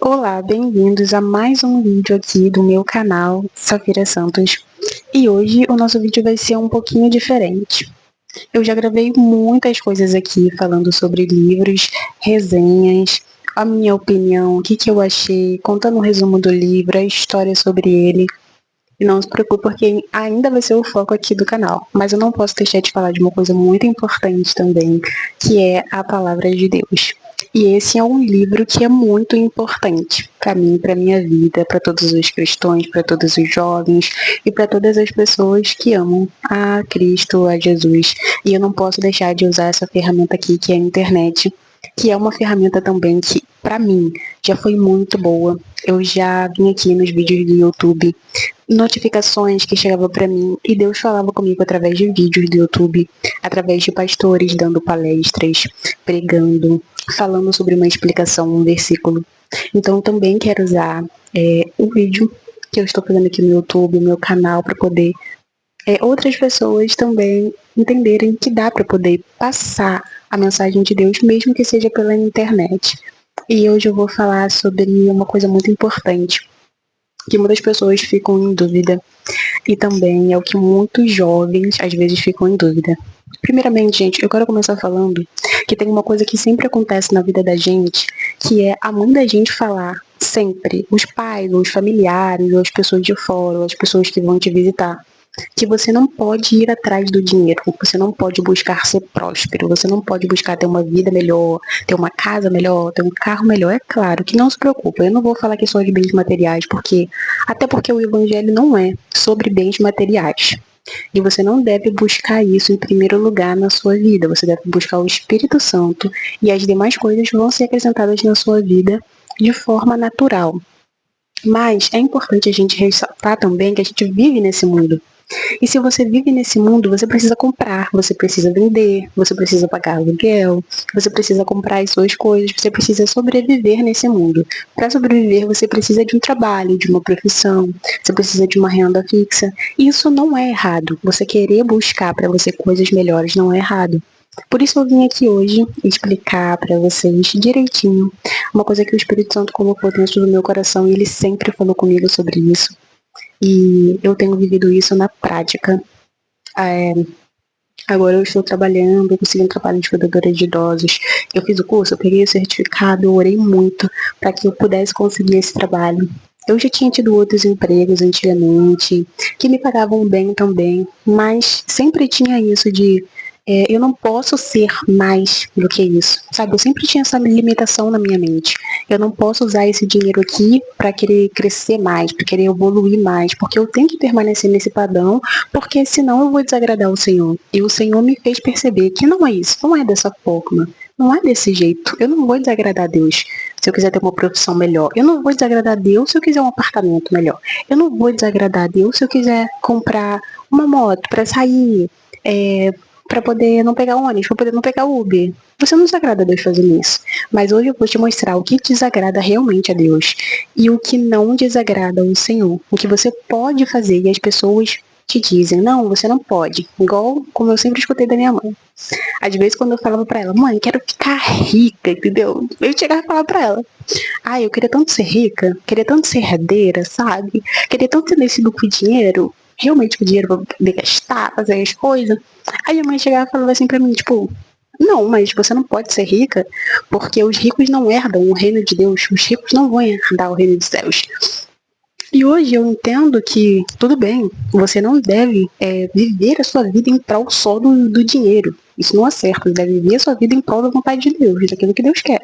Olá, bem-vindos a mais um vídeo aqui do meu canal Safira Santos. E hoje o nosso vídeo vai ser um pouquinho diferente. Eu já gravei muitas coisas aqui falando sobre livros, resenhas, a minha opinião, o que eu achei, contando um resumo do livro, a história sobre ele. E não se preocupe porque ainda vai ser o foco aqui do canal. Mas eu não posso deixar de falar de uma coisa muito importante também, que é a Palavra de Deus. E esse é um livro que é muito importante para mim, para minha vida, para todos os cristãos, para todos os jovens e para todas as pessoas que amam a Cristo, a Jesus. E eu não posso deixar de usar essa ferramenta aqui, que é a internet, que é uma ferramenta também que, para mim, já foi muito boa. Eu já vim aqui nos vídeos do YouTube, notificações que chegavam para mim e Deus falava comigo através de vídeos do YouTube, através de pastores dando palestras, pregando, falando sobre uma explicação, um versículo. Então também quero usar o vídeo que eu estou fazendo aqui no YouTube, o meu canal, para poder outras pessoas também entenderem que dá para poder passar a mensagem de Deus, mesmo que seja pela internet. E hoje eu vou falar sobre uma coisa muito importante, que muitas pessoas ficam em dúvida, e também é o que muitos jovens às vezes ficam em dúvida. Primeiramente, gente, eu quero começar falando que tem uma coisa que sempre acontece na vida da gente, que é a mãe da gente falar sempre, os pais, os familiares, ou as pessoas de fora, ou as pessoas que vão te visitar, que você não pode ir atrás do dinheiro, você não pode buscar ser próspero, você não pode buscar ter uma vida melhor, ter uma casa melhor, ter um carro melhor. É claro que não se preocupa, eu não vou falar que é só de bens materiais, até porque o evangelho não é sobre bens materiais. E você não deve buscar isso em primeiro lugar na sua vida, você deve buscar o Espírito Santo e as demais coisas vão ser acrescentadas na sua vida de forma natural. Mas é importante a gente ressaltar também que a gente vive nesse mundo. E se você vive nesse mundo, você precisa comprar, você precisa vender, você precisa pagar aluguel, você precisa comprar as suas coisas, você precisa sobreviver nesse mundo. Para sobreviver, você precisa de um trabalho, de uma profissão, você precisa de uma renda fixa. E isso não é errado. Você querer buscar para você coisas melhores não é errado. Por isso eu vim aqui hoje explicar para vocês direitinho uma coisa que o Espírito Santo colocou dentro do meu coração e ele sempre falou comigo sobre isso. E eu tenho vivido isso na prática. Agora eu estou trabalhando, eu consegui um trabalho de cuidadora de idosos. Eu fiz o curso, eu peguei o certificado, eu orei muito para que eu pudesse conseguir esse trabalho. Eu já tinha tido outros empregos antigamente, que me pagavam bem também, mas sempre tinha isso de eu não posso ser mais do que isso, sabe? Eu sempre tinha essa limitação na minha mente. Eu não posso usar esse dinheiro aqui para querer crescer mais, para querer evoluir mais, porque eu tenho que permanecer nesse padrão, porque senão eu vou desagradar o Senhor. E o Senhor me fez perceber que não é isso, não é dessa forma, não é desse jeito. Eu não vou desagradar a Deus se eu quiser ter uma profissão melhor. Eu não vou desagradar a Deus se eu quiser um apartamento melhor. Eu não vou desagradar a Deus se eu quiser comprar uma moto para sair, para poder não pegar ônibus, para poder não pegar Uber. Você não desagrada a Deus fazendo isso. Mas hoje eu vou te mostrar o que desagrada realmente a Deus e o que não desagrada ao Senhor. O que você pode fazer e as pessoas te dizem, não, você não pode. Igual como eu sempre escutei da minha mãe. Às vezes quando eu falava pra ela, mãe, quero ficar rica, entendeu? Eu chegava e falava pra ela, eu queria tanto ser rica, queria tanto ser herdeira, sabe? Queria tanto ter nascido com dinheiro, realmente com dinheiro pra poder gastar, fazer as coisas. Aí a mãe chegava e falava assim pra mim, tipo, não, mas você não pode ser rica, porque os ricos não herdam o reino de Deus, os ricos não vão herdar o reino dos céus. E hoje eu entendo que, tudo bem, você não deve viver a sua vida em prol só do dinheiro. Isso não é certo, você deve viver a sua vida em prol da vontade de Deus, daquilo que Deus quer.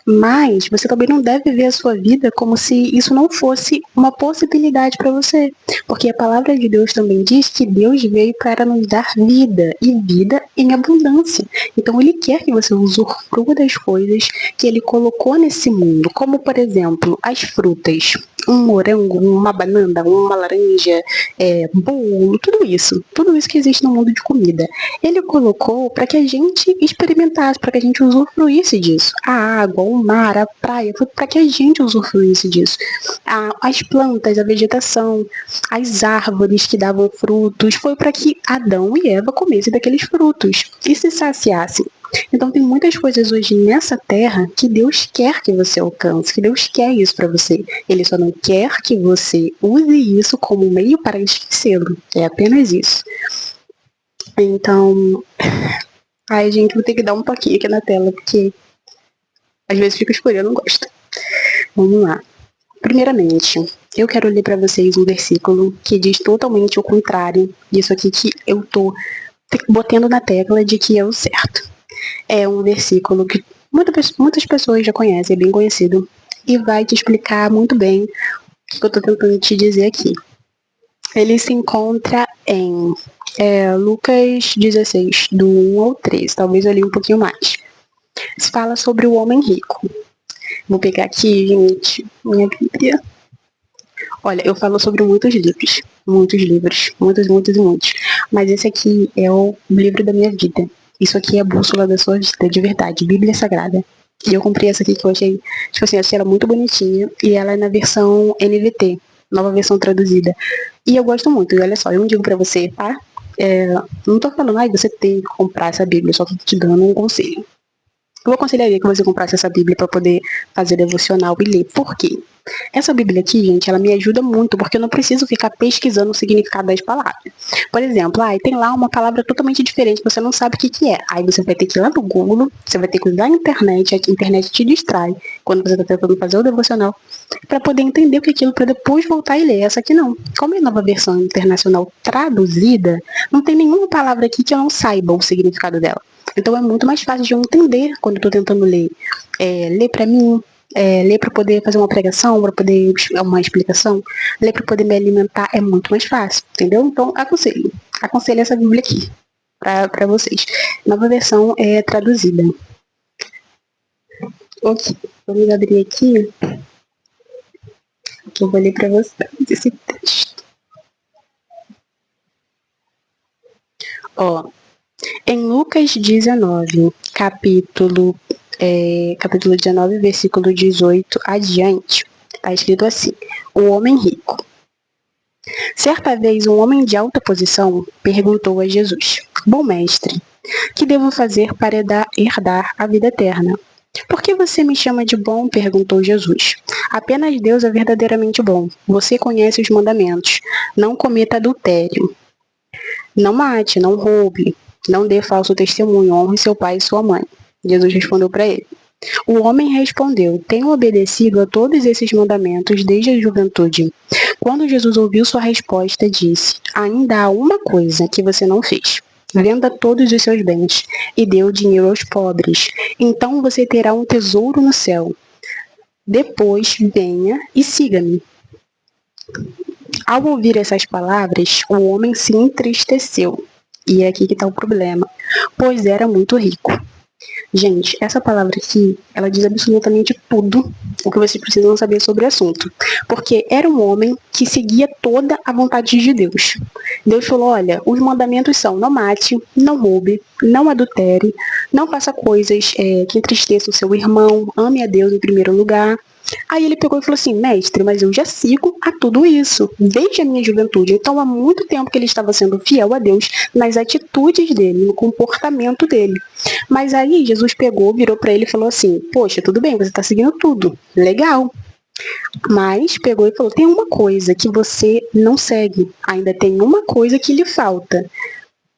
Mas você também não deve ver a sua vida como se isso não fosse uma possibilidade para você. Porque a palavra de Deus também diz que Deus veio para nos dar vida, e vida em abundância. Então ele quer que você usufrua das coisas que ele colocou nesse mundo, como por exemplo, as frutas. Um morango, uma banana, uma laranja, bolo, tudo isso que existe no mundo de comida. Ele colocou para que a gente experimentasse, para que a gente usufruísse disso. A água, o mar, a praia, foi para que a gente usufruísse disso. As plantas, a vegetação, as árvores que davam frutos, foi para que Adão e Eva comessem daqueles frutos e se saciassem. Então tem muitas coisas hoje nessa terra que Deus quer que você alcance, que Deus quer isso para você. Ele só não quer que você use isso como meio para esquecê-lo. É apenas isso. Então, ai gente, vou ter que dar um toquinho aqui na tela, porque às vezes fica escuro, eu não gosto. Vamos lá. Primeiramente, eu quero ler para vocês um versículo que diz totalmente o contrário disso aqui que eu tô botando na tecla de que é o certo. É um versículo que muitas pessoas já conhecem, é bem conhecido, e vai te explicar muito bem o que eu tô tentando te dizer aqui. Ele se encontra em Lucas 16, do 1 ao 13, talvez eu li um pouquinho mais. Se fala sobre o homem rico. Vou pegar aqui, gente, minha Bíblia. Olha, eu falo sobre muitos livros, muitos. Mas esse aqui é o livro da minha vida. Isso aqui é a bússola da sua vida, de verdade, Bíblia Sagrada. E eu comprei essa aqui que eu achei, tipo assim, achei ela muito bonitinha. E ela é na versão NVT, nova versão traduzida. E eu gosto muito, e olha só, eu não digo pra você, tá? Não tô falando, você tem que comprar essa Bíblia, só tô te dando um conselho. Eu aconselharia que você comprasse essa Bíblia para poder fazer devocional e ler. Por quê? Essa Bíblia aqui, gente, ela me ajuda muito, porque eu não preciso ficar pesquisando o significado das palavras. Por exemplo, tem lá uma palavra totalmente diferente, você não sabe o que é. Aí você vai ter que ir lá no Google, você vai ter que usar a internet te distrai quando você está tentando fazer o devocional, para poder entender o que é aquilo, para depois voltar e ler. Essa aqui não. Como é nova versão internacional traduzida, não tem nenhuma palavra aqui que eu não saiba o significado dela. Então é muito mais fácil de eu entender quando eu estou tentando ler. Ler para mim, ler para poder fazer uma pregação, para poder uma explicação, ler para poder me alimentar é muito mais fácil, entendeu? Então aconselho essa Bíblia aqui para vocês. Nova versão é traduzida. Ok, vamos abrir aqui, que eu vou ler para vocês esse texto. Em Lucas 19, capítulo 19, versículo 18 adiante, está escrito assim: o homem rico. Certa vez, um homem de alta posição perguntou a Jesus: Bom mestre, que devo fazer para herdar a vida eterna? Por que você me chama de bom? Perguntou Jesus. Apenas Deus é verdadeiramente bom. Você conhece os mandamentos. Não cometa adultério. Não mate, não roube, não dê falso testemunho, honre seu pai e sua mãe. Jesus respondeu para ele. O homem respondeu: Tenho obedecido a todos esses mandamentos desde a juventude. Quando Jesus ouviu sua resposta, disse: Ainda há uma coisa que você não fez. Venda todos os seus bens e dê o dinheiro aos pobres. Então você terá um tesouro no céu. Depois venha e siga-me. Ao ouvir essas palavras, o homem se entristeceu. E é aqui que está o problema, pois era muito rico. Gente, essa palavra aqui, ela diz absolutamente tudo o que vocês precisam saber sobre o assunto. Porque era um homem que seguia toda a vontade de Deus. Deus falou, olha, os mandamentos são: não mate, não roube, não adultere, não faça coisas que entristeçam o seu irmão, ame a Deus em primeiro lugar. Aí ele pegou e falou assim: mestre, mas eu já sigo a tudo isso, desde a minha juventude. Então há muito tempo que ele estava sendo fiel a Deus nas atitudes dele, no comportamento dele. Mas aí Jesus pegou, virou para ele e falou assim: poxa, tudo bem, você está seguindo tudo, legal. Mas pegou e falou: tem uma coisa que você não segue, ainda tem uma coisa que lhe falta.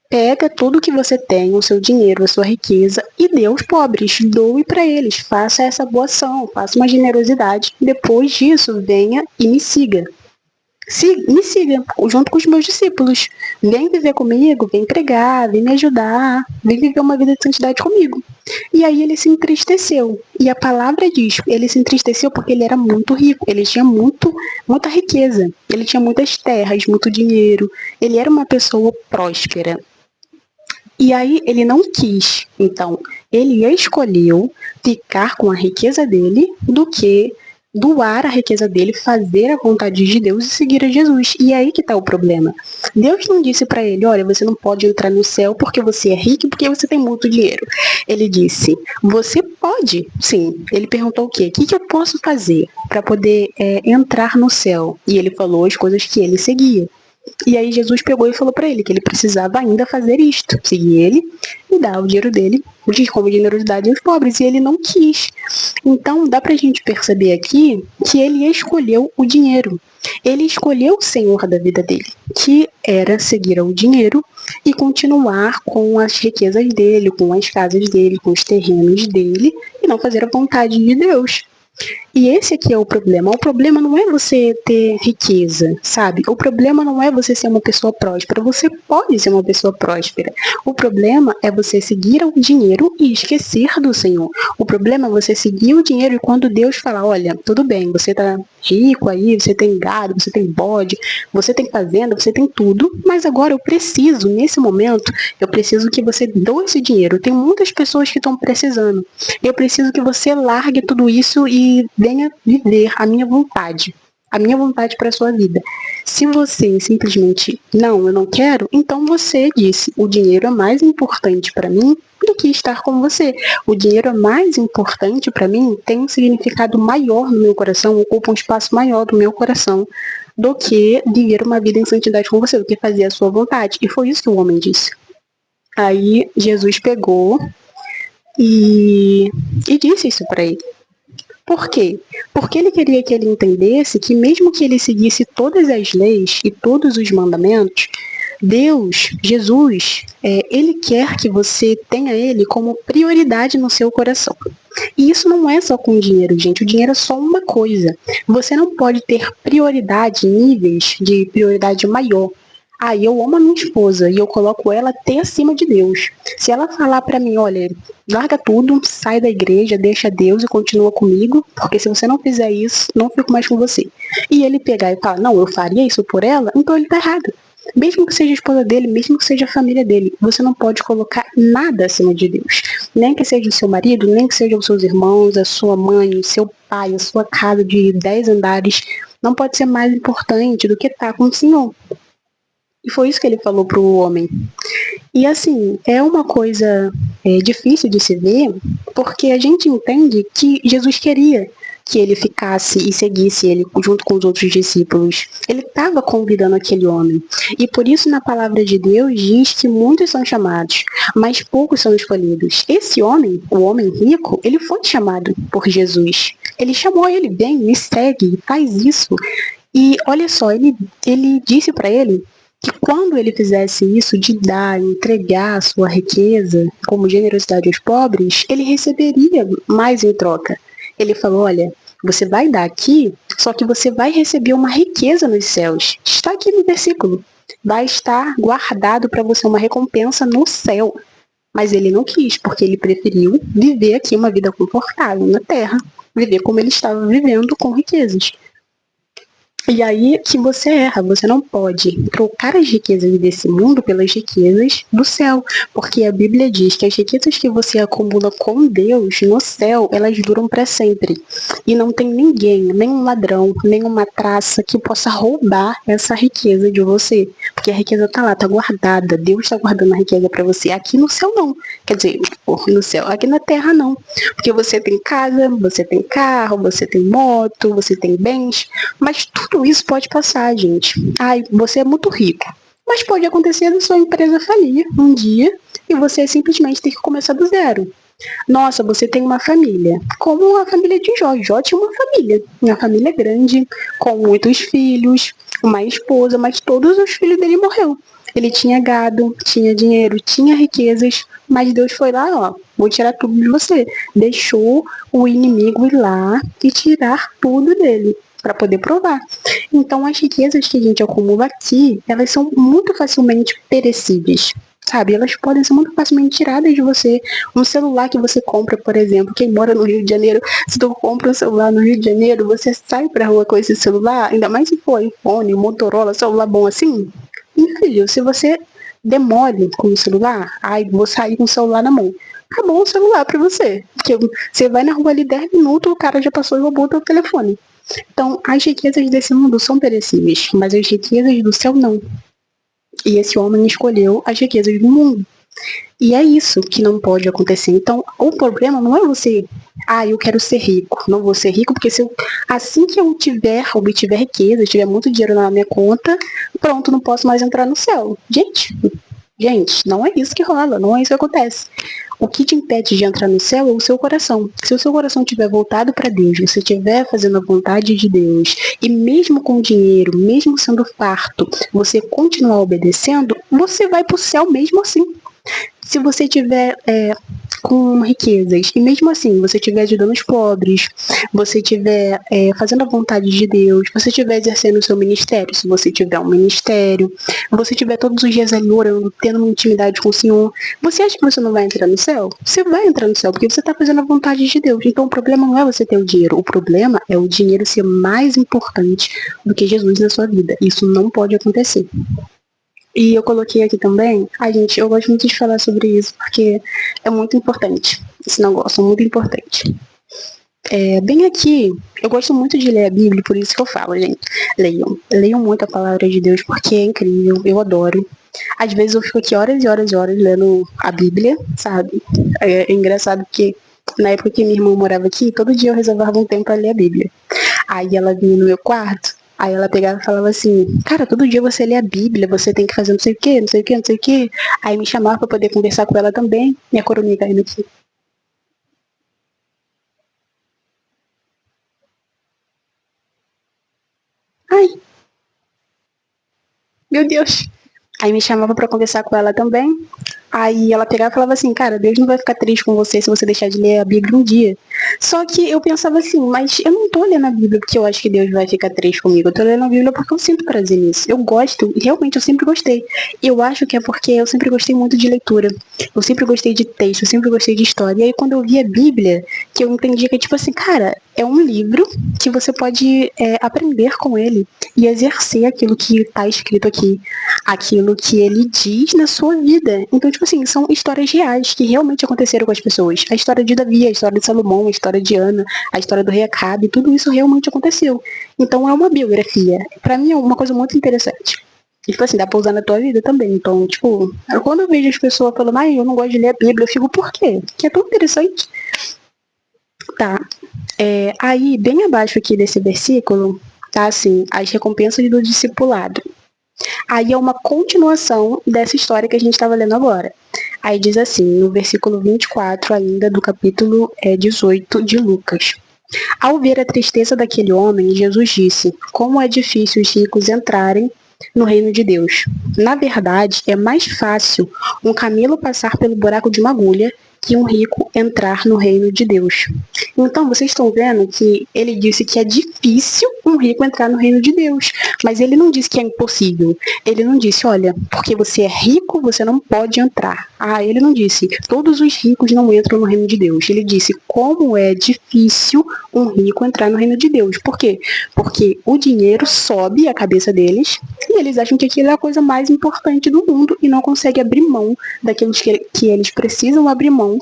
Pega tudo que você tem, o seu dinheiro, a sua riqueza, e dê aos pobres, doe para eles, faça essa boa ação, faça uma generosidade. Depois disso, venha e me siga. Me siga, junto com os meus discípulos. Vem viver comigo, vem pregar, vem me ajudar, vem viver uma vida de santidade comigo. E aí ele se entristeceu. E a palavra diz, ele se entristeceu porque ele era muito rico, ele tinha muita riqueza, ele tinha muitas terras, muito dinheiro, ele era uma pessoa próspera. E aí ele não quis, então ele escolheu ficar com a riqueza dele do que doar a riqueza dele, fazer a vontade de Deus e seguir a Jesus. E é aí que está o problema. Deus não disse para ele: olha, você não pode entrar no céu porque você é rico e porque você tem muito dinheiro. Ele disse: você pode, sim. Ele perguntou o quê? O que eu posso fazer para poder entrar no céu? E ele falou as coisas que ele seguia. E aí Jesus pegou e falou para ele que ele precisava ainda fazer isto, seguir ele e dar o dinheiro dele como generosidade aos pobres, e ele não quis. Então dá pra gente perceber aqui que ele escolheu o dinheiro. Ele escolheu o Senhor da vida dele, que era seguir ao dinheiro e continuar com as riquezas dele, com as casas dele, com os terrenos dele, e não fazer a vontade de Deus. E esse aqui é o problema. O problema não é você ter riqueza, sabe? O problema não é você ser uma pessoa próspera. Você pode ser uma pessoa próspera. O problema é você seguir o dinheiro e esquecer do Senhor. O problema é você seguir o dinheiro e quando Deus falar, olha, tudo bem, você tá rico aí, você tem gado, você tem bode, você tem fazenda, você tem tudo, mas agora eu preciso, nesse momento, eu preciso que você doe esse dinheiro. Tem muitas pessoas que estão precisando. Eu preciso que você largue tudo isso e venha viver a minha vontade para a sua vida. Se você simplesmente, não, eu não quero, então você disse, o dinheiro é mais importante para mim do que estar com você. O dinheiro é mais importante para mim, tem um significado maior no meu coração, ocupa um espaço maior do meu coração do que viver uma vida em santidade com você, do que fazer a sua vontade. E foi isso que o homem disse. Aí Jesus pegou e disse isso para ele. Por quê? Porque ele queria que ele entendesse que mesmo que ele seguisse todas as leis e todos os mandamentos, Deus, Jesus, ele quer que você tenha ele como prioridade no seu coração. E isso não é só com dinheiro, gente. O dinheiro é só uma coisa. Você não pode ter prioridade, níveis de prioridade maior. Eu amo a minha esposa e eu coloco ela até acima de Deus. Se ela falar para mim, olha, larga tudo, sai da igreja, deixa Deus e continua comigo, porque se você não fizer isso, não fico mais com você. E ele pegar e falar, não, eu faria isso por ela, então ele tá errado. Mesmo que seja a esposa dele, mesmo que seja a família dele, você não pode colocar nada acima de Deus. Nem que seja o seu marido, nem que sejam os seus irmãos, a sua mãe, o seu pai, a sua casa de 10 andares, não pode ser mais importante do que estar com o Senhor. E foi isso que ele falou para o homem. E assim, é uma coisa difícil de se ver, porque a gente entende que Jesus queria que ele ficasse e seguisse ele junto com os outros discípulos. Ele estava convidando aquele homem. E por isso na palavra de Deus diz que muitos são chamados, mas poucos são escolhidos. Esse homem, o homem rico, ele foi chamado por Jesus. Ele chamou ele, vem, me segue, faz isso. E olha só, ele disse para ele que quando ele fizesse isso de dar, entregar a sua riqueza como generosidade aos pobres, ele receberia mais em troca. Ele falou, olha, você vai dar aqui, só que você vai receber uma riqueza nos céus. Está aqui no versículo. Vai estar guardado para você uma recompensa no céu. Mas ele não quis, porque ele preferiu viver aqui uma vida confortável na terra. Viver como ele estava vivendo, com riquezas. E aí que você erra, você não pode trocar as riquezas desse mundo pelas riquezas do céu, porque a Bíblia diz que as riquezas que você acumula com Deus no céu, elas duram para sempre. E não tem ninguém, nenhum ladrão, nenhuma traça que possa roubar essa riqueza de você, porque a riqueza está lá, está guardada, Deus está guardando a riqueza para você. Aqui no céu não, quer dizer, no céu, aqui na terra não, porque você tem casa, você tem carro, você tem moto, você tem bens, mas tudo isso pode passar, gente. Você é muito rico. Mas pode acontecer da sua empresa falir um dia e você simplesmente ter que começar do zero. Nossa, você tem uma família. Como a família de Jó. Jó tinha uma família grande, com muitos filhos, uma esposa, mas todos os filhos dele morreram. Ele tinha gado, tinha dinheiro, tinha riquezas, mas Deus foi lá, vou tirar tudo de você. Deixou o inimigo ir lá e tirar tudo dele, para poder provar. Então, as riquezas que a gente acumula aqui, elas são muito facilmente perecíveis, sabe? Elas podem ser muito facilmente tiradas de você. Um celular que você compra, por exemplo, quem mora no Rio de Janeiro, se tu compra um celular no Rio de Janeiro, você sai pra rua com esse celular, ainda mais se for iPhone, Motorola, celular bom assim, e filho, se você demole com o celular, vou sair com o celular na mão. Acabou o celular pra você. Porque você vai na rua ali 10 minutos, o cara já passou e roubou o teu telefone. Então, as riquezas desse mundo são perecíveis, mas as riquezas do céu não. E esse homem escolheu as riquezas do mundo. E é isso que não pode acontecer. Então, o problema não é você, eu quero ser rico. Não vou ser rico porque assim que eu obtiver riqueza, tiver muito dinheiro na minha conta, pronto, não posso mais entrar no céu. Gente, não é isso que rola, não é isso que acontece. O que te impede de entrar no céu é o seu coração. Se o seu coração estiver voltado para Deus, você estiver fazendo a vontade de Deus, e mesmo com dinheiro, mesmo sendo farto, você continuar obedecendo, você vai para o céu mesmo assim. Se você tiver com riquezas e mesmo assim você estiver ajudando os pobres, você estiver fazendo a vontade de Deus, você estiver exercendo o seu ministério, se você tiver um ministério, você estiver todos os dias ali orando, tendo uma intimidade com o Senhor, você acha que você não vai entrar no céu? Você vai entrar no céu porque você está fazendo a vontade de Deus. Então o problema não é você ter o dinheiro, o problema é o dinheiro ser mais importante do que Jesus na sua vida. Isso não pode acontecer. E eu coloquei aqui também, eu gosto muito de falar sobre isso, porque é muito importante. Esse negócio é muito importante. Bem aqui, eu gosto muito de ler a Bíblia, por isso que eu falo, gente. Leiam. Leiam muito a palavra de Deus, porque é incrível, eu adoro. Às vezes eu fico aqui horas e horas e horas lendo a Bíblia, sabe? É engraçado que na época que minha irmã morava aqui, todo dia eu reservava um tempo para ler a Bíblia. Aí ela vinha no meu quarto, aí ela pegava e falava assim, cara, todo dia você lê a Bíblia, você tem que fazer não sei o quê, não sei o quê, não sei o quê. Aí me chamava pra poder conversar com ela também, minha coroinha caindo aqui. Ai, meu Deus. Aí me chamava pra conversar com ela também. Aí ela pegava e falava assim, cara, Deus não vai ficar triste com você se você deixar de ler a Bíblia um dia. Só que eu pensava assim, mas eu não tô lendo a Bíblia porque eu acho que Deus vai ficar triste comigo. Eu tô lendo a Bíblia porque eu sinto prazer nisso. Eu gosto, realmente eu sempre gostei. Eu acho que é porque eu sempre gostei muito de leitura. Eu sempre gostei de texto, eu sempre gostei de história. E aí quando eu vi a Bíblia, que eu entendi que, tipo assim, cara, é um livro que você pode aprender com ele e exercer aquilo que tá escrito aqui, aquilo que ele diz na sua vida. Então, tipo assim, são histórias reais que realmente aconteceram com as pessoas. A história de Davi, a história de Salomão, a história de Ana, a história do rei Acabe, tudo isso realmente aconteceu. Então é uma biografia. Pra mim é uma coisa muito interessante. E, tipo assim, dá pra usar na tua vida também. Então, tipo, quando eu vejo as pessoas falando, eu não gosto de ler a Bíblia, eu fico, por quê? Que é tão interessante. Tá. Aí, bem abaixo aqui desse versículo, tá assim, as recompensas do discipulado. Aí é uma continuação dessa história que a gente estava lendo agora. Aí diz assim, no versículo 24 ainda do capítulo 18 de Lucas. Ao ver a tristeza daquele homem, Jesus disse, como é difícil os ricos entrarem no reino de Deus. Na verdade, é mais fácil um camelo passar pelo buraco de uma agulha que um rico entrar no reino de Deus. Então, vocês estão vendo que ele disse que é difícil um rico entrar no reino de Deus, mas ele não disse que é impossível. Ele não disse, olha, porque você é rico, você não pode entrar. Ele não disse, todos os ricos não entram no reino de Deus. Ele disse, como é difícil um rico entrar no reino de Deus. Por quê? Porque o dinheiro sobe a cabeça deles e eles acham que aquilo é a coisa mais importante do mundo e não conseguem abrir mão daquilo que eles precisam abrir mão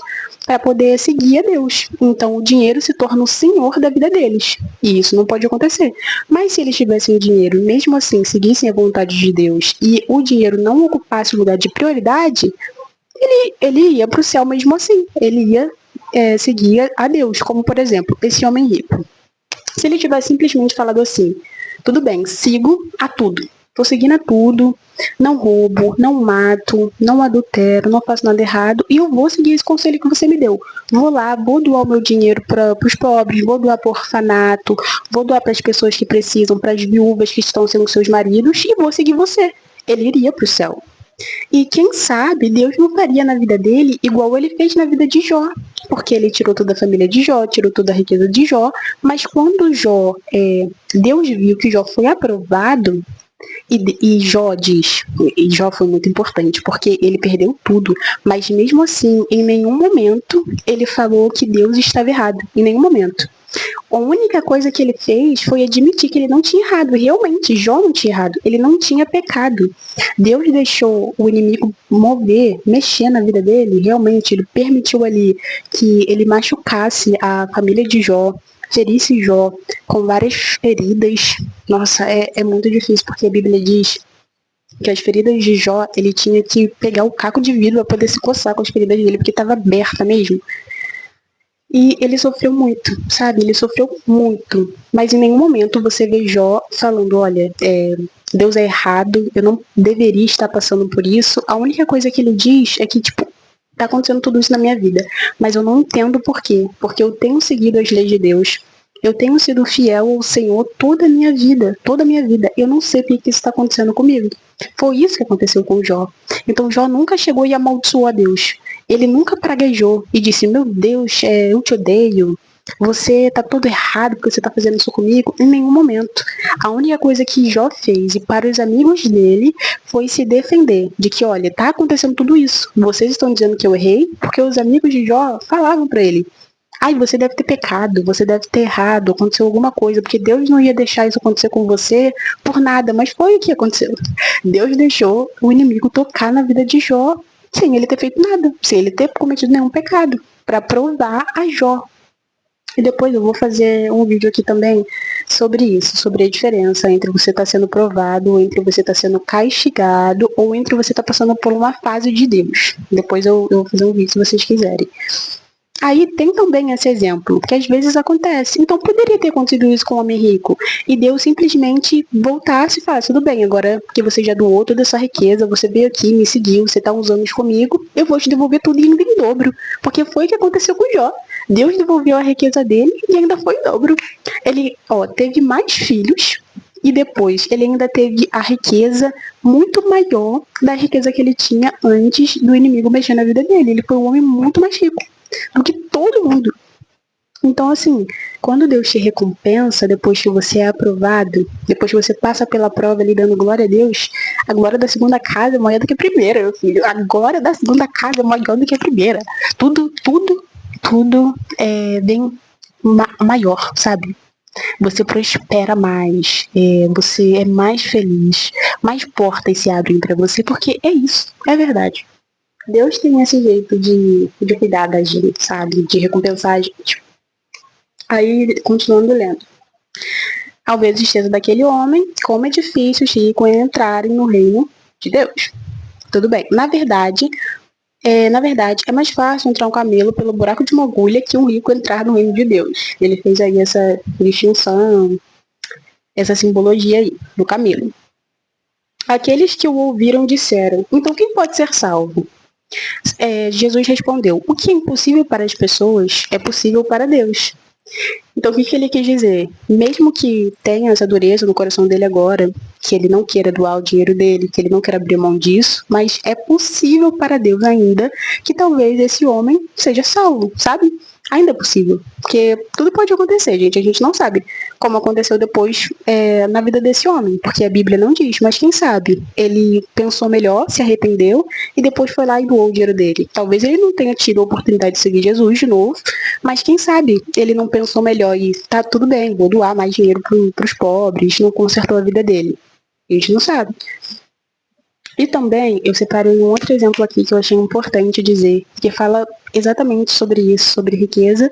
para poder seguir a Deus. Então o dinheiro se torna o senhor da vida deles. E isso não pode acontecer. Mas se eles tivessem dinheiro, mesmo assim, seguissem a vontade de Deus e o dinheiro não ocupasse o lugar de prioridade, ele ia para o céu mesmo assim. Ele ia seguir a Deus. Como, por exemplo, esse homem rico. Se ele tivesse simplesmente falado assim, tudo bem, sigo a tudo. Tô seguindo a tudo, não roubo, não mato, não adultero, não faço nada errado e eu vou seguir esse conselho que você me deu. Vou lá, vou doar o meu dinheiro para os pobres, vou doar para o orfanato, vou doar para as pessoas que precisam, para as viúvas que estão sendo seus maridos e vou seguir você. Ele iria para o céu. E quem sabe Deus não faria na vida dele igual ele fez na vida de Jó. Porque ele tirou toda a família de Jó, tirou toda a riqueza de Jó, mas quando Deus viu que Jó foi aprovado, e Jó diz, e Jó foi muito importante, porque ele perdeu tudo, mas mesmo assim, em nenhum momento ele falou que Deus estava errado, em nenhum momento. A única coisa que ele fez foi admitir que ele não tinha errado. Realmente, Jó não tinha errado. Ele não tinha pecado. Deus deixou o inimigo mexer na vida dele. Realmente, ele permitiu ali que ele machucasse a família de Jó, ferisse Jó com várias feridas. Nossa, é muito difícil, porque a Bíblia diz que as feridas de Jó, ele tinha que pegar o caco de vidro para poder se coçar com as feridas dele, porque estava aberta mesmo. E ele sofreu muito, sabe? Ele sofreu muito. Mas em nenhum momento você vê Jó falando, olha, Deus é errado, eu não deveria estar passando por isso. A única coisa que ele diz é que, tipo, tá acontecendo tudo isso na minha vida, mas eu não entendo por quê. Porque eu tenho seguido as leis de Deus, eu tenho sido fiel ao Senhor toda a minha vida, toda a minha vida. Eu não sei por que isso está acontecendo comigo. Foi isso que aconteceu com Jó. Então Jó nunca chegou e amaldiçoou a Deus. Ele nunca praguejou e disse, meu Deus, eu te odeio, você tá todo errado porque você tá fazendo isso comigo. Em nenhum momento. A única coisa que Jó fez, e para os amigos dele, foi se defender de que, olha, tá acontecendo tudo isso. Vocês estão dizendo que eu errei, porque os amigos de Jó falavam para ele, ai, você deve ter pecado, você deve ter errado, aconteceu alguma coisa, porque Deus não ia deixar isso acontecer com você por nada, mas foi o que aconteceu. Deus deixou o inimigo tocar na vida de Jó sem ele ter feito nada, sem ele ter cometido nenhum pecado, para provar a Jó. E depois eu vou fazer um vídeo aqui também sobre isso, sobre a diferença entre você estar sendo provado, entre você estar sendo castigado, ou entre você estar passando por uma fase de Deus. Depois eu vou fazer um vídeo se vocês quiserem. Aí tem também esse exemplo, que às vezes acontece. Então poderia ter acontecido isso com o homem rico. E Deus simplesmente voltasse e falasse, tudo bem, agora que você já doou toda essa riqueza, você veio aqui, me seguiu, você está uns anos comigo, eu vou te devolver tudo ainda em dobro. Porque foi o que aconteceu com Jó. Deus devolveu a riqueza dele e ainda foi em dobro. Ele, teve mais filhos, e depois ele ainda teve a riqueza muito maior da riqueza que ele tinha antes do inimigo mexer na vida dele. Ele foi um homem muito mais rico do que todo mundo. Então, assim, quando Deus te recompensa, depois que você é aprovado, depois que você passa pela prova ali dando glória a Deus, a glória da segunda casa é maior do que a primeira, meu filho. A glória da segunda casa é maior do que a primeira. Tudo é bem maior, sabe? Você prospera mais, você é mais feliz, mais portas se abrem para você, porque é isso, é verdade. Deus tem esse jeito de cuidar da gente, sabe? De recompensar a gente. Aí, continuando lendo. Ao ver a tristeza daquele homem, como é difícil os ricos entrarem no reino de Deus. Tudo bem. Na verdade, é mais fácil entrar um camelo pelo buraco de uma agulha que um rico entrar no reino de Deus. Ele fez aí essa distinção, essa simbologia aí, do camelo. Aqueles que o ouviram disseram, então quem pode ser salvo? Jesus respondeu, o que é impossível para as pessoas é possível para Deus. Então, o que ele quis dizer? Mesmo que tenha essa dureza no coração dele agora, que ele não queira doar o dinheiro dele, que ele não queira abrir mão disso, mas é possível para Deus ainda que talvez esse homem seja salvo, sabe? Ainda é possível. Porque tudo pode acontecer, gente. A gente não sabe como aconteceu depois na vida desse homem, porque a Bíblia não diz, mas quem sabe? Ele pensou melhor, se arrependeu e depois foi lá e doou o dinheiro dele. Talvez ele não tenha tido a oportunidade de seguir Jesus de novo, mas quem sabe ele não pensou melhor e tá tudo bem, vou doar mais dinheiro pros pobres, não consertou a vida dele. A gente não sabe. E também eu separei um outro exemplo aqui que eu achei importante dizer, que fala exatamente sobre isso, sobre riqueza,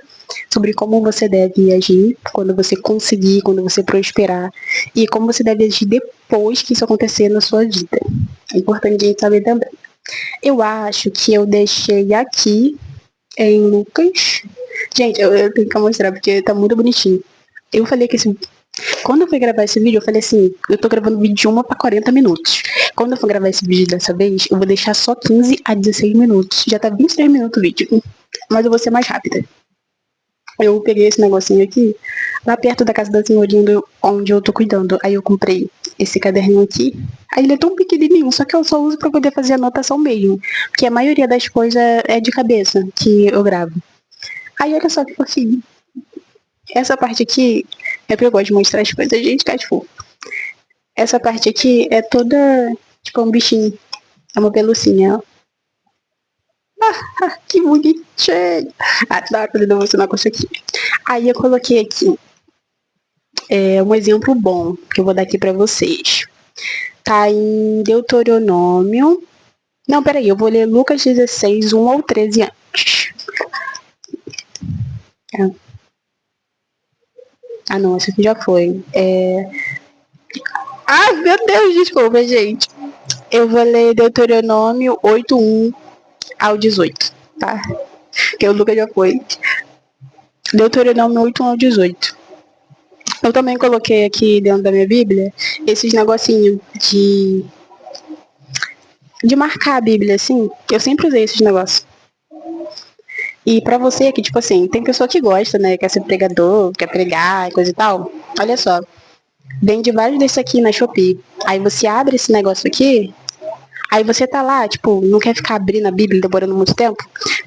sobre como você deve agir quando você conseguir, quando você prosperar, e como você deve agir depois que isso acontecer na sua vida. É importante a gente saber também. Eu acho que eu deixei aqui em Lucas. Gente, eu tenho que mostrar porque tá muito bonitinho. Eu falei que quando eu fui gravar esse vídeo, eu falei assim, eu tô gravando vídeo de 1 para 40 minutos. Quando eu for gravar esse vídeo dessa vez, eu vou deixar só 15 a 16 minutos. Já tá 23 minutos o vídeo. Mas eu vou ser mais rápida. Eu peguei esse negocinho aqui, lá perto da casa da senhorinha onde eu tô cuidando. Aí eu comprei esse caderninho aqui. Aí ele é tão pequenininho, só que eu só uso pra poder fazer anotação mesmo. Porque a maioria das coisas é de cabeça que eu gravo. Aí olha só que fofinho. Essa parte aqui é porque eu gosto de mostrar as coisas, gente, que fofo. Essa parte aqui é toda, tipo, um bichinho. É uma pelucinha, ó. Que bonitinho. Dá pra demonstrar com isso aqui. Aí eu coloquei aqui um exemplo bom que eu vou dar aqui pra vocês. Tá em Deuteronômio. Não, peraí, eu vou ler Lucas 16, 1 ao 13 antes. Ah, não, essa aqui já foi. Ai, meu Deus, desculpa, gente. Eu vou ler Deuteronômio 8:1 ao 18, tá? Que o Lucas já foi. Deuteronômio 8:1 ao 18. Eu também coloquei aqui dentro da minha Bíblia esses negocinhos de marcar a Bíblia, assim. Eu sempre usei esses negócios. E pra você que, tipo assim, tem pessoa que gosta, né? Quer ser pregador, quer pregar e coisa e tal. Olha só. Vende vários desses aqui na Shopee. Aí você abre esse negócio aqui. Aí você tá lá, tipo, não quer ficar abrindo a Bíblia demorando muito tempo.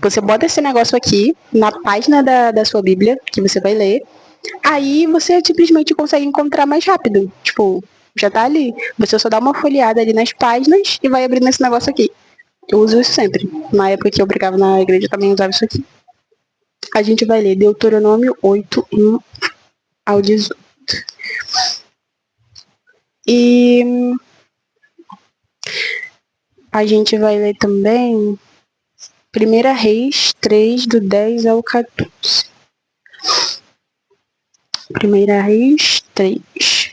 Você bota esse negócio aqui na página da sua Bíblia, que você vai ler. Aí você simplesmente consegue encontrar mais rápido. Tipo, já tá ali. Você só dá uma folheada ali nas páginas e vai abrindo esse negócio aqui. Eu uso isso sempre. Na época que eu brigava na igreja, eu também usava isso aqui. A gente vai ler Deuteronômio 8:1 ao 18. E a gente vai ler também 1 Reis 3, do 10 ao 14. 1 Reis 3.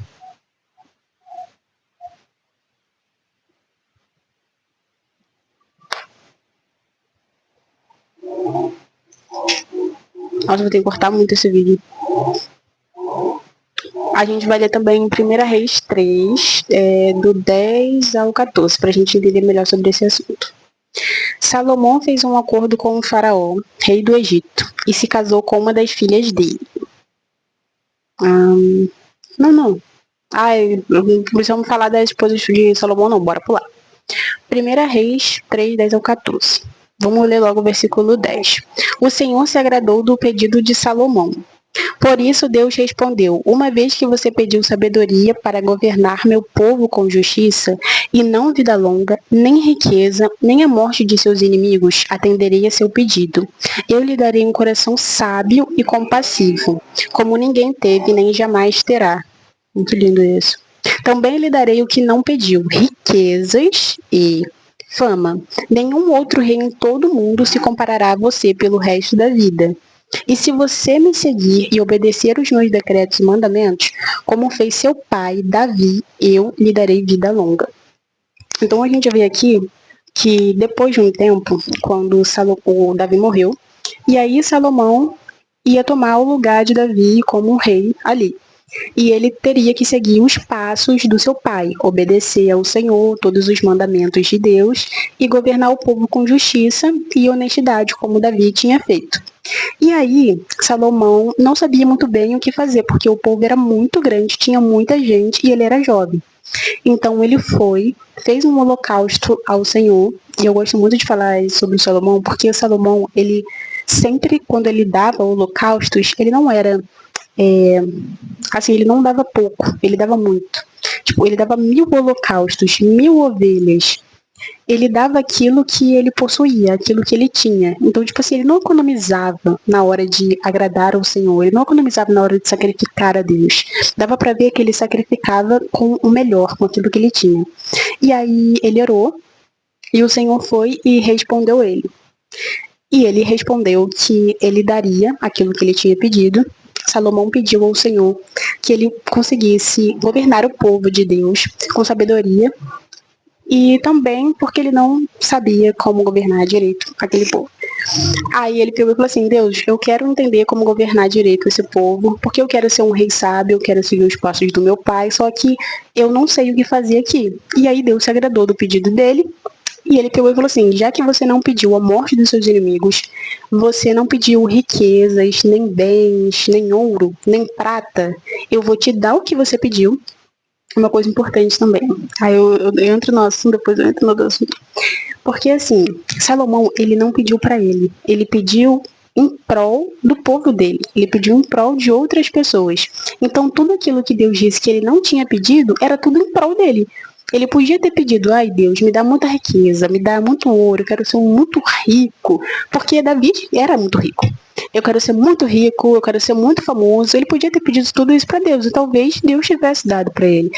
Nossa, vou ter que cortar muito esse vídeo. A gente vai ler também 1 Reis 3, do 10 ao 14, para a gente entender melhor sobre esse assunto. Salomão fez um acordo com o faraó, rei do Egito, e se casou com uma das filhas dele. Não. Não precisamos falar das esposas de Salomão, não. Bora pular. 1 Reis 3, 10 ao 14. Vamos ler logo o versículo 10. O Senhor se agradou do pedido de Salomão. Por isso Deus respondeu: uma vez que você pediu sabedoria para governar meu povo com justiça, e não vida longa, nem riqueza, nem a morte de seus inimigos, atenderei a seu pedido. Eu lhe darei um coração sábio e compassivo, como ninguém teve nem jamais terá. Muito lindo isso. Também lhe darei o que não pediu, riquezas e fama. Nenhum outro rei em todo o mundo se comparará a você pelo resto da vida. E se você me seguir e obedecer os meus decretos e mandamentos, como fez seu pai, Davi, eu lhe darei vida longa. Então a gente vê aqui que depois de um tempo, quando o Davi morreu, e aí Salomão ia tomar o lugar de Davi como rei ali. E ele teria que seguir os passos do seu pai, obedecer ao Senhor, todos os mandamentos de Deus e governar o povo com justiça e honestidade, como Davi tinha feito. E aí, Salomão não sabia muito bem o que fazer, porque o povo era muito grande, tinha muita gente e ele era jovem. Então ele fez um holocausto ao Senhor, e eu gosto muito de falar sobre Salomão, porque o Salomão, ele sempre, quando ele dava holocaustos, ele não era assim, ele não dava pouco, ele dava muito. Tipo, ele dava 1000 holocaustos, 1000 ovelhas. Ele dava aquilo que ele possuía, aquilo que ele tinha. Então, tipo assim, ele não economizava na hora de agradar ao Senhor, ele não economizava na hora de sacrificar a Deus. Dava para ver que ele sacrificava com o melhor, com aquilo que ele tinha. E aí ele orou, e o Senhor foi e respondeu ele. E ele respondeu que ele daria aquilo que ele tinha pedido. Salomão pediu ao Senhor que ele conseguisse governar o povo de Deus com sabedoria, e também porque ele não sabia como governar direito aquele povo. Aí ele pegou e falou assim: Deus, eu quero entender como governar direito esse povo, porque eu quero ser um rei sábio, eu quero seguir os passos do meu pai, só que eu não sei o que fazer aqui. E aí Deus se agradou do pedido dele, e ele pegou e falou assim: já que você não pediu a morte dos seus inimigos, você não pediu riquezas, nem bens, nem ouro, nem prata, eu vou te dar o que você pediu. Uma coisa importante também. Aí eu entro no assunto, depois eu entro no outro assunto. Porque assim, Salomão, ele não pediu para ele pediu em prol do povo dele, ele pediu em prol de outras pessoas. Então tudo aquilo que Deus disse que ele não tinha pedido, era tudo em prol dele. Ele podia ter pedido: ai Deus, me dá muita riqueza, me dá muito ouro, eu quero ser muito rico, porque Davi era muito rico. Eu quero ser muito rico, eu quero ser muito famoso. Ele podia ter pedido tudo isso para Deus, e talvez Deus tivesse dado para ele.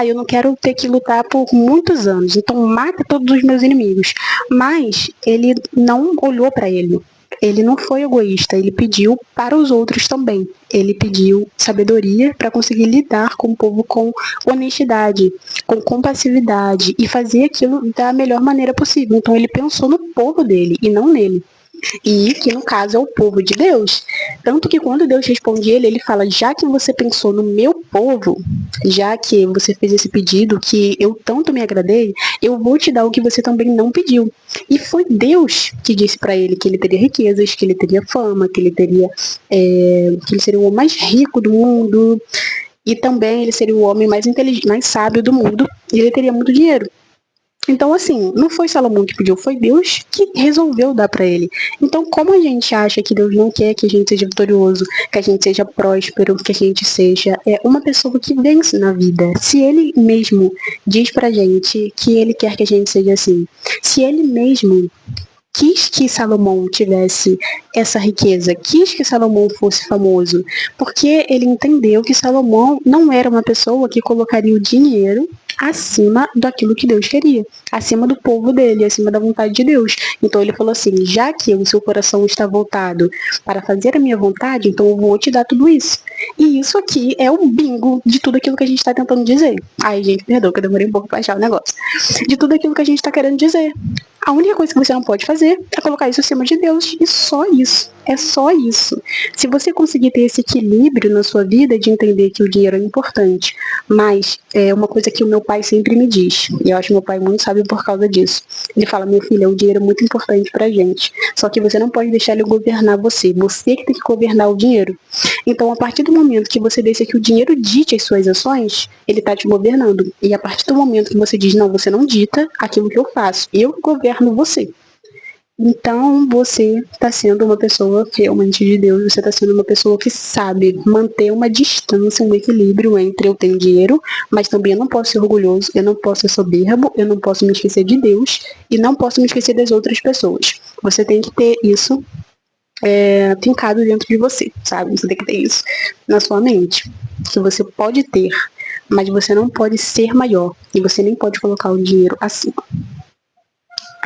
Eu não quero ter que lutar por muitos anos, então mata todos os meus inimigos. Mas ele não olhou para ele. ele não foi egoísta, ele pediu para os outros também. Ele pediu sabedoria para conseguir lidar com o povo com honestidade, com compassividade e fazer aquilo da melhor maneira possível. Então ele pensou no povo dele e não nele. E que no caso é o povo de Deus. Tanto que quando Deus responde ele fala: já que você pensou no meu povo, já que você fez esse pedido que eu tanto me agradei, eu vou te dar o que você também não pediu. E foi Deus que disse para ele que ele teria riquezas, que ele teria fama, que ele teria que ele seria o homem mais rico do mundo, e também ele seria o homem mais inteligente, mais sábio do mundo, e ele teria muito dinheiro. Então, assim, não foi Salomão que pediu, foi Deus que resolveu dar para ele. Então, como a gente acha que Deus não quer que a gente seja vitorioso, que a gente seja próspero, que a gente seja uma pessoa que vence na vida? Se ele mesmo diz pra gente que ele quer que a gente seja assim, se ele mesmo quis que Salomão tivesse essa riqueza, quis que Salomão fosse famoso, porque ele entendeu que Salomão não era uma pessoa que colocaria o dinheiro acima daquilo que Deus queria, acima do povo dele, acima da vontade de Deus. Então ele falou assim: já que o seu coração está voltado para fazer a minha vontade, então eu vou te dar tudo isso. E isso aqui é o bingo de tudo aquilo que a gente está tentando dizer. Ai, gente, perdoa que eu demorei um pouco para achar o negócio. De tudo aquilo que a gente está querendo dizer. A única coisa que você não pode fazer é colocar isso acima de Deus. E só isso. É só isso. Se você conseguir ter esse equilíbrio na sua vida de entender que o dinheiro é importante, mas é uma coisa que o meu pai sempre me diz, e eu acho meu pai muito sábio por causa disso. Ele fala: minha filha, o dinheiro é muito importante pra gente. Só que você não pode deixar ele governar você. Você que tem que governar o dinheiro. Então, a partir do momento que você deixa que o dinheiro dite as suas ações, ele tá te governando. E a partir do momento que você diz: não, você não dita aquilo que eu faço, eu governo você. Então, você está sendo uma pessoa realmente de Deus, você está sendo uma pessoa que sabe manter uma distância, um equilíbrio entre eu tenho dinheiro, mas também eu não posso ser orgulhoso, eu não posso ser soberbo, eu não posso me esquecer de Deus e não posso me esquecer das outras pessoas. Você tem que ter isso fincado dentro de você, sabe? Você tem que ter isso na sua mente, que você pode ter, mas você não pode ser maior e você nem pode colocar o dinheiro acima.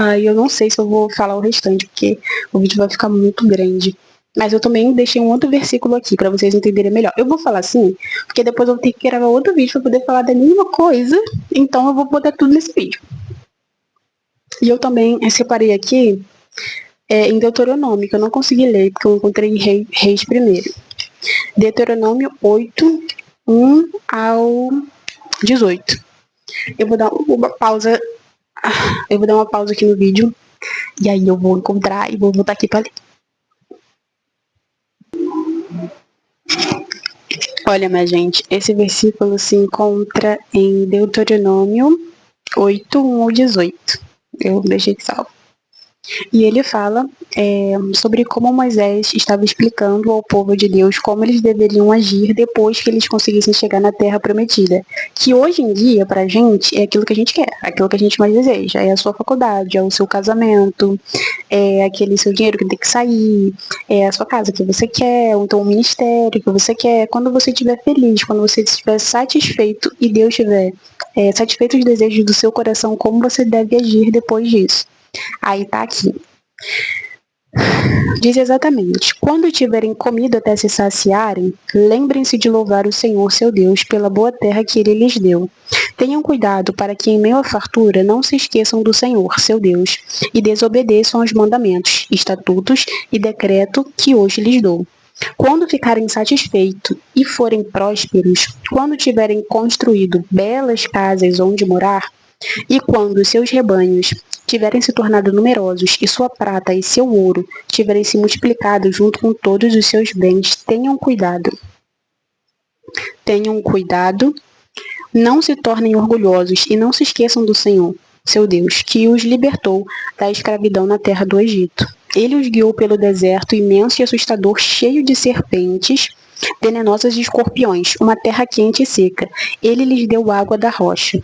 Aí eu não sei se eu vou falar o restante, porque o vídeo vai ficar muito grande. Mas eu também deixei um outro versículo aqui para vocês entenderem melhor. Eu vou falar assim, porque depois eu vou ter que gravar outro vídeo para poder falar da mesma coisa. Então eu vou botar tudo nesse vídeo. E eu também separei aqui em Deuteronômio, que eu não consegui ler, porque eu encontrei em Reis primeiro. Deuteronômio 8, 1 ao 18. Eu vou dar uma pausa. Eu vou dar uma pausa aqui no vídeo. E aí eu vou encontrar e vou voltar aqui para ler. Olha, minha gente, esse versículo se encontra em Deuteronômio 8, 1 ao 18. Eu deixei salvo. E ele fala sobre como Moisés estava explicando ao povo de Deus como eles deveriam agir depois que eles conseguissem chegar na Terra Prometida. Que hoje em dia, pra gente, é aquilo que a gente quer, aquilo que a gente mais deseja. É a sua faculdade, é o seu casamento, é aquele seu dinheiro que tem que sair, é a sua casa que você quer, ou então o ministério que você quer. Quando você estiver feliz, quando você estiver satisfeito e Deus estiver satisfeito dos desejos do seu coração, como você deve agir depois disso. Aí tá aqui. Diz exatamente: quando tiverem comido até se saciarem, lembrem-se de louvar o Senhor seu Deus pela boa terra que ele lhes deu. Tenham cuidado para que em meio à fartura não se esqueçam do Senhor seu Deus e desobedeçam aos mandamentos, estatutos e decreto que hoje lhes dou. Quando ficarem satisfeitos e forem prósperos, quando tiverem construído belas casas onde morar, e quando seus rebanhos tiverem se tornado numerosos e sua prata e seu ouro tiverem se multiplicado junto com todos os seus bens, tenham cuidado. Tenham cuidado, não se tornem orgulhosos e não se esqueçam do Senhor, seu Deus, que os libertou da escravidão na terra do Egito. Ele os guiou pelo deserto imenso e assustador, cheio de serpentes venenosas e escorpiões, uma terra quente e seca. Ele lhes deu água da rocha.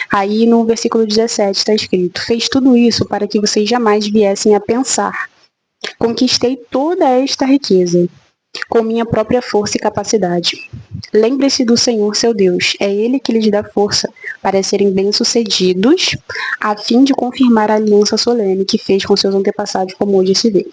Aí no versículo 17 está escrito: fez tudo isso para que vocês jamais viessem a pensar: conquistei toda esta riqueza com minha própria força e capacidade. Lembre-se do Senhor seu Deus, é Ele que lhes dá força para serem bem-sucedidos, a fim de confirmar a aliança solene que fez com seus antepassados, como hoje se vê.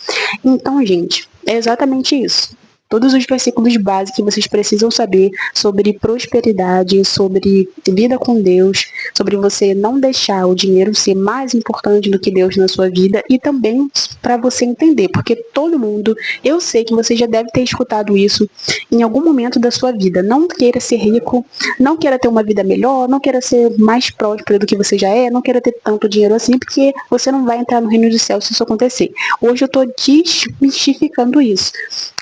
Então, gente, é exatamente isso. Todos os versículos básicos que vocês precisam saber sobre prosperidade, sobre vida com Deus, sobre você não deixar o dinheiro ser mais importante do que Deus na sua vida e também para você entender, porque todo mundo, eu sei que você já deve ter escutado isso em algum momento da sua vida. Não queira ser rico, não queira ter uma vida melhor, não queira ser mais próspero do que você já é, não queira ter tanto dinheiro assim, porque você não vai entrar no reino dos céus se isso acontecer. Hoje eu estou desmistificando isso.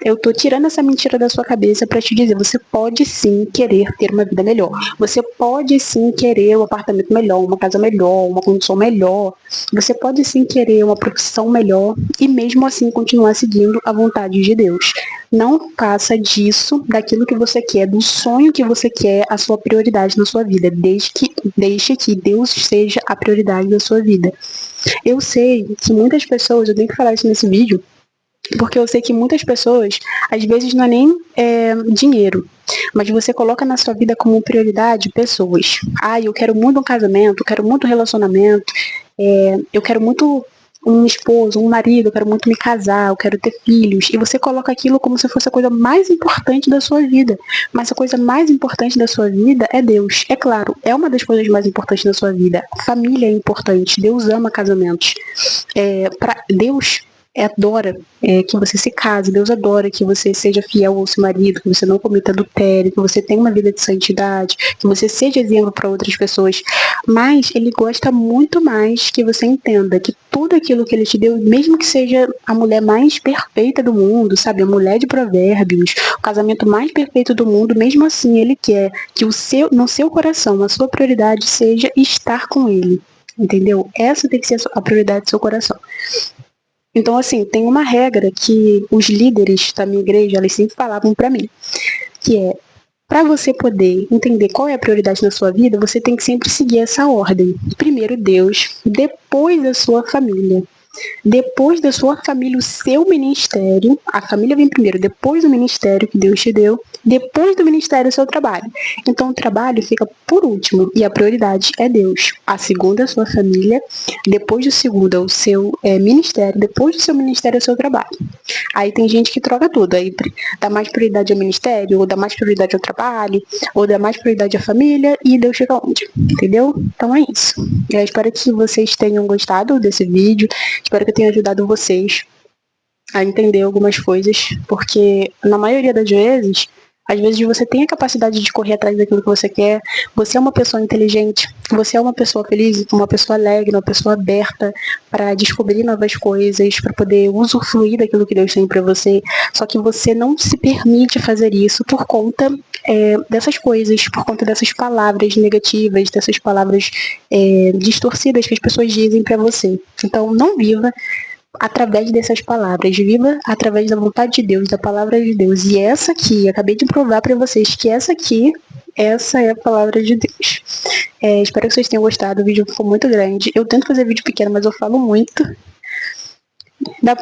Eu estou tirando essa mentira da sua cabeça para te dizer, você pode sim querer ter uma vida melhor. Você pode sim querer um apartamento melhor, uma casa melhor, uma condição melhor. Você pode sim querer uma profissão melhor e mesmo assim continuar seguindo a vontade de Deus. Não faça disso, daquilo que você quer, do sonho que você quer, a sua prioridade na sua vida. Deixe que Deus seja a prioridade da sua vida. Eu sei que muitas pessoas, eu tenho que falar isso nesse vídeo, porque eu sei que muitas pessoas, às vezes não é nem dinheiro, mas você coloca na sua vida como prioridade pessoas. Eu quero muito um casamento, eu quero muito um relacionamento, eu quero muito um esposo, um marido, eu quero muito me casar, eu quero ter filhos. E você coloca aquilo como se fosse a coisa mais importante da sua vida. Mas a coisa mais importante da sua vida é Deus. É claro, é uma das coisas mais importantes da sua vida. Família é importante, Deus ama casamentos. Deus adora que você se case, Deus adora que você seja fiel ao seu marido, que você não cometa adultério, que você tenha uma vida de santidade, que você seja exemplo para outras pessoas. Mas Ele gosta muito mais que você entenda que tudo aquilo que Ele te deu, mesmo que seja a mulher mais perfeita do mundo, sabe, a mulher de provérbios, o casamento mais perfeito do mundo, mesmo assim Ele quer que no seu coração, a sua prioridade seja estar com Ele. Entendeu? Essa tem que ser a prioridade do seu coração. Então, assim, tem uma regra que os líderes da minha igreja, eles sempre falavam para mim, que é, para você poder entender qual é a prioridade na sua vida, você tem que sempre seguir essa ordem. Primeiro Deus, depois a sua família. Depois da sua família, o seu ministério, a família vem primeiro, depois do ministério que Deus te deu, depois do ministério, o seu trabalho. Então, o trabalho fica por último e a prioridade é Deus. A segunda, a sua família, depois do segundo, o seu ministério, depois do seu ministério, o seu trabalho. Aí tem gente que troca tudo, aí dá mais prioridade ao ministério, ou dá mais prioridade ao trabalho, ou dá mais prioridade à família, e Deus fica onde? Entendeu? Então é isso. Eu espero que vocês tenham gostado desse vídeo. Espero que eu tenha ajudado vocês a entender algumas coisas, porque na maioria das vezes, às vezes você tem a capacidade de correr atrás daquilo que você quer, você é uma pessoa inteligente, você é uma pessoa feliz, uma pessoa alegre, uma pessoa aberta para descobrir novas coisas, para poder usufruir daquilo que Deus tem para você, só que você não se permite fazer isso por conta dessas coisas, por conta dessas palavras negativas, dessas palavras distorcidas que as pessoas dizem para você. Então, não viva através dessas palavras, viva através da vontade de Deus, da palavra de Deus. E essa aqui, acabei de provar para vocês que essa é a palavra de Deus. Espero que vocês tenham gostado, o vídeo ficou muito grande. Eu tento fazer vídeo pequeno, mas eu falo muito.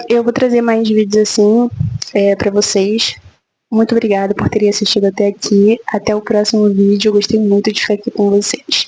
Eu vou trazer mais vídeos assim para vocês. Muito obrigada por terem assistido até aqui. Até o próximo vídeo. Eu gostei muito de ficar aqui com vocês.